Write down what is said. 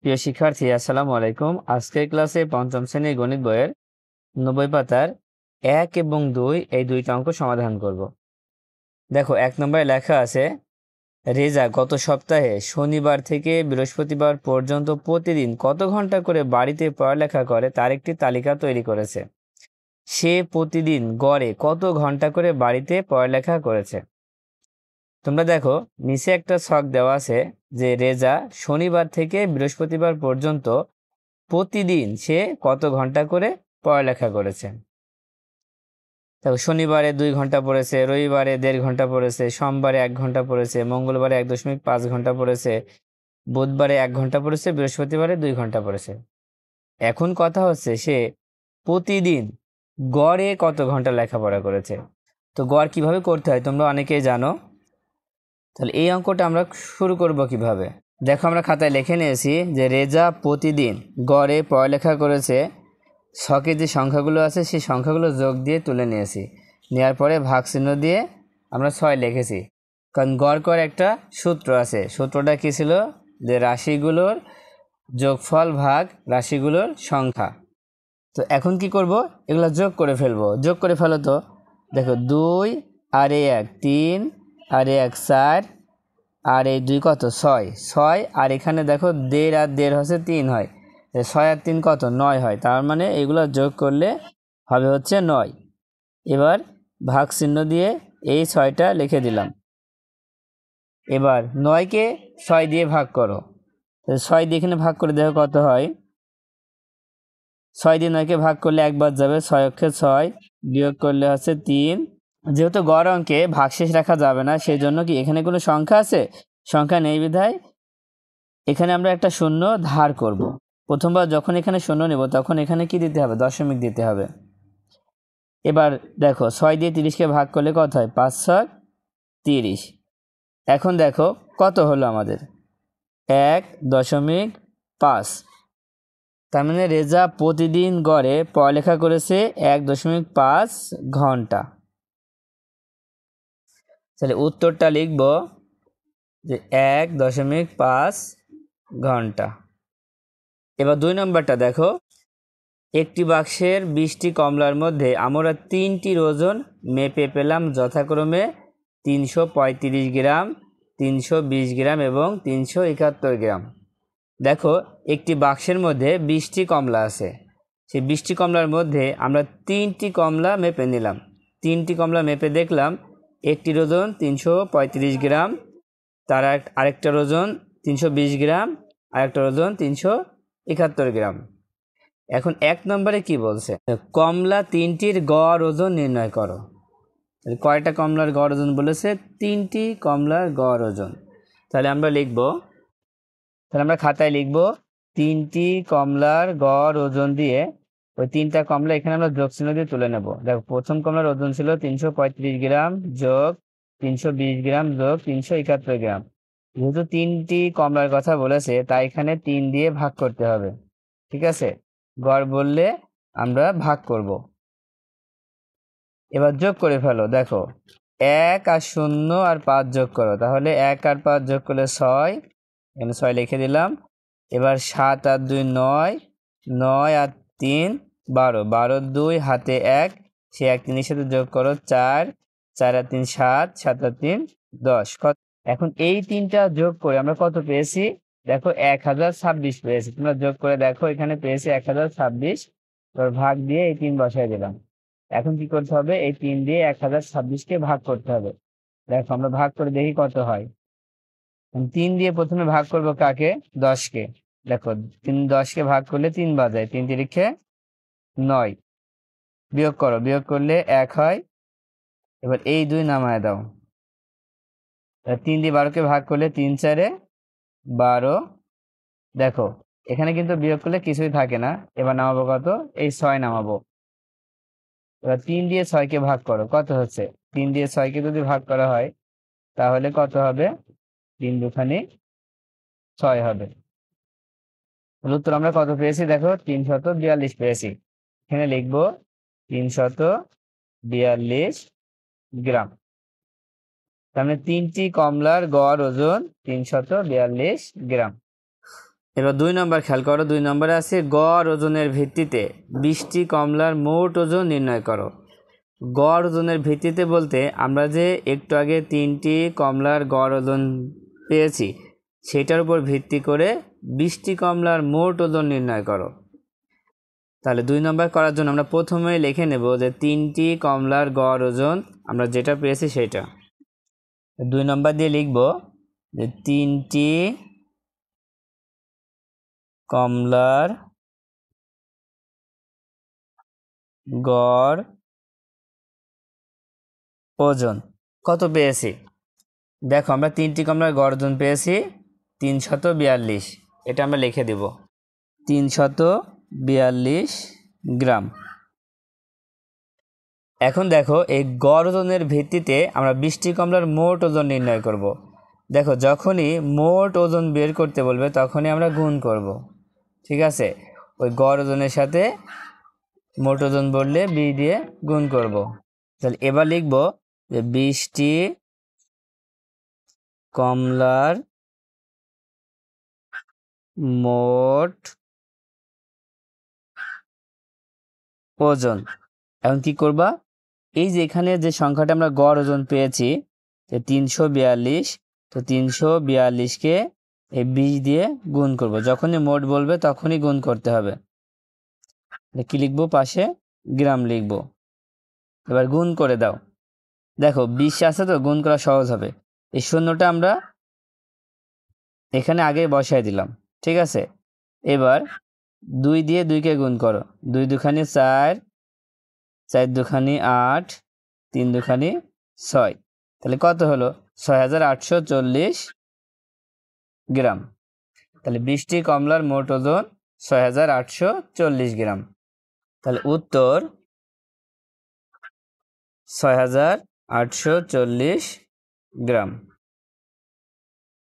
প্রিয় শিক্ষার্থী, আসসালামু আলাইকুম। আজকের ক্লাসে পঞ্চম শ্রেণীর গণিত বইয়ের 90 পাতার 1 এবং 2 এই দুইটা অঙ্ক সমাধান করব। দেখো, 1 নম্বরে লেখা আছে, রেজা গত সপ্তাহে শনিবার থেকে বৃহস্পতিবার পর্যন্ত প্রতিদিন কত ঘন্টা করে বাড়িতে পড়ালেখা করে তার একটি তালিকা তৈরি করেছে। সে প্রতিদিন গড়ে কত ঘন্টা করে বাড়িতে পড়ালেখা করেছে। তোমরা দেখো, নিচে একটা ছক দেওয়া আছে যে রেজা শনিবার থেকে বৃহস্পতিবার পর্যন্ত প্রতিদিন সে কত ঘন্টা করে পড়ালেখা করেছে। দেখো, শনিবারে 2 ঘন্টা পড়েছে, রবিবারে 1.5 ঘন্টা পড়েছে, সোমবারে 1 ঘন্টা পড়েছে, মঙ্গলবারে 1.5 ঘন্টা পড়েছে, বুধবারে 1 ঘন্টা পড়েছে, বৃহস্পতিবারে 2 ঘন্টা পড়েছে। এখন কথা হচ্ছে সে প্রতিদিন গড়ে কত ঘন্টা লেখাপড়া করেছে। তো গড় কিভাবে করতে হয় তোমরা অনেকেই জানো। তাহলে এই অঙ্কটা আমরা শুরু করব কিভাবে। দেখো, আমরা খাতায় লিখে নিয়েছি যে রেজা প্রতিদিন গড়ে পড়ালেখা করেছে। ছকে যে সংখ্যাগুলো আছে সেই সংখ্যাগুলো যোগ দিয়ে তুলে নিয়েছি, নেওয়ার পরে ভাগ চিহ্ন দিয়ে আমরা 6 লিখেছি। কারণ গড় করার একটা সূত্র আছে। সূত্রটা কী ছিল? যে রাশিগুলোর যোগফল ভাগ রাশিগুলোর সংখ্যা। তো এখন কি করব, এগুলো যোগ করে ফেলবো। যোগ করে ফেলো তো। দেখো, 2 আর 1 3 আর 1 4 আর এই 2 কত? 6 আর এখানে দেখো 1.5 আর 1.5 হচ্ছে 3 হয়। 6 আর 3 কত? 9 হয়। তার মানে এগুলো যোগ করলে হবে হচ্ছে 9। এবার ভাগ চিহ্ন দিয়ে এই 6টা লিখে দিলাম। এবার 9কে 6 দিয়ে ভাগ করো। 6 দিয়ে এখানে ভাগ করে দেখো কত হয়। 6 দিয়ে 9কে ভাগ করলে একবার যাবে, 6 অক্ষে 6, বিয়োগ করলে হচ্ছে 3। যেহেতু গড় অঙ্কে ভাগশেষ রাখা যাবে না, সেই জন্য কি এখানে কোনো সংখ্যা আছে? সংখ্যা নেই বিধায় এখানে আমরা একটা শূন্য ধার করব। প্রথমবার যখন এখানে শূন্য নেব তখন এখানে কি দিতে হবে? দশমিক দিতে হবে। এবার দেখো, 6 দিয়ে 30কে ভাগ করলে কত হয়? 5 × 30। এখন দেখো কত হলো আমাদের? 1.5। তার মানে রেজা প্রতিদিন গড়ে পড়ালেখা করেছে 1.5 ঘন্টা। তাহলে উত্তরটা লিখব যে 1.5 ঘন্টা। এবার 2 নম্বরটা দেখো, একটি বাক্সের 20টি কমলার মধ্যে আমরা 3টির ওজন মেপে পেলাম যথাক্রমে 335 গ্রাম, 320 গ্রাম এবং 371 গ্রাম। দেখো, একটি বাক্সের মধ্যে 20টি কমলা আছে। সেই 20টি কমলার মধ্যে আমরা 3টি কমলা মেপে নিলাম। 3টি কমলা মেপে দেখলাম একটির ওজন 335 গ্রাম, তার আরেকটার ওজন 320 গ্রাম, আরেকটার ওজন 371 গ্রাম। এখন 1 নম্বরে কি বলছে? কমলা 3টির গড় ওজন নির্ণয় করো। কয়টা কমলার গড় ওজন বলেছে? 3টি কমলার গড় ওজন। তাহলে আমরা খাতায় লিখব 3টি কমলার গড় ওজন দিয়ে ওই 3টা কমলা এখানে আমরা যোগ চিহ্ন দিয়ে তুলে নেব। দেখো, প্রথম কমলার ওজন ছিল 335 গ্রাম যোগ 320 গ্রাম যোগ 371 গ্রাম। যেহেতু 3টি কমলার কথা বলেছে তাই এখানে 3 দিয়ে ভাগ করতে হবে। ঠিক আছে, গড় বললে আমরা ভাগ করব। এবার যোগ করে ফেলো। দেখো, 1 আর 0 আর 5 যোগ করো। তাহলে 1 আর 5 যোগ করলে 6, এখানে 6 লিখে দিলাম। এবার 7 আর 2 9, 9 আর 3 12, 12 2 হাতে 1, সে 1 3 এর সাথে যোগ করো 4, 4 আর 3 7, 7 আর 3 10। এখন এই 3টা যোগ করে আমরা কত পেয়েছি? দেখো, 1026 পেয়েছি। তোমরা যোগ করে দেখো, এখানে পেয়েছি 1026। এবার ভাগ দিয়ে এই 3 বসাই দিলাম। এখন কি করতে হবে? এই 3 দিয়ে 1026কে ভাগ করতে হবে। দেখো, আমরা ভাগ করে দেখি কত হয়। 3 দিয়ে প্রথমে ভাগ করব কাকে? 10কে। দেখো, 10কে ভাগ করলে 3 বাজায়, 3 তিরিখে 9। বিয়োগ করো, বিয়োগ করলে 1 হয়। এবার এই 2 নামায় দাও। 3 দিয়ে 12কে ভাগ করলে 3 4 12। দেখো, এখানে কিন্তু বিয়োগ করলে কিছুই থাকে না। এবার নামাবো কত? এই 6 নামাবো। এবার 3 দিয়ে 6কে ভাগ করো, কত হচ্ছে? 3 দিয়ে 6কে যদি ভাগ করা হয় তাহলে কত হবে? 3 দুখানি 6 হবে। উত্তর আমরা কত পেয়েছি? দেখো, 342 পেয়েছি। এখানে লিখবো 342 গ্রাম। তার মানে 3টি কমলার গড় ওজন 342 গ্রাম। এবার 2 নম্বর খেয়াল করো, 2 নম্বরে আছে গড় ওজনের ভিত্তিতে 20টি কমলার মোট ওজন নির্ণয় করো। গড় ওজনের ভিত্তিতে বলতে আমরা যে একটু আগে 3টি কমলার গড় ওজন পেয়েছি সেটার উপর ভিত্তি করে 20টি কমলার মোট ওজন নির্ণয় করো। তাহলে 2 নম্বর করার জন্য আমরা প্রথমে লিখে নেব যে 3টি কমলার গড় ওজন আমরা যেটা পেয়েছি সেটা। 2 নম্বর দিয়ে লিখব যে 3টি কমলার গড় ওজন কত পেয়েছি। দেখো আমরা 3টি কমলার গড় ওজন পেয়েছি 342, এটা আমরা লিখে দেব 342 গ্রাম। এখন দেখো এই গড় ওজনের ভিত্তিতে আমরা 20টি কমলার মোট ওজন নির্ণয় করব। দেখো যখনই মোট ওজন বের করতে বলবে তখনই আমরা গুণ করব, ঠিক আছে। ওই গড় ওজনের সাথে মোট ওজন বললে 20 দিয়ে গুণ করব। তাহলে এবার লিখব যে 20টি কমলার মোট ওজন। এখন কি করবা, এই যে এখানে যে সংখ্যাটা আমরা গড় ওজন পেয়েছি যে 342, তো 342কে এই 20 দিয়ে গুণ করব। যখনই মোট বলবে তখনই গুণ করতে হবে। কি লিখবো, পাশে গ্রাম লিখব। এবার গুণ করে দাও। দেখো 20 আছে তো গুণ করা সহজ হবে। এই শূন্যটা আমরা এখানে আগে বসাই দিলাম, ঠিক আছে। এবার 2 দিয়ে 2কে গুণ করো। 2 দুখানি 4, 4 দুখানি 8, 3 দুখানি 6, তাহলে কত হলো 6840 গ্রাম। তাহলে 20টি কমলার মোট ওজন 6840 গ্রাম। তাহলে উত্তর 6840 গ্রাম।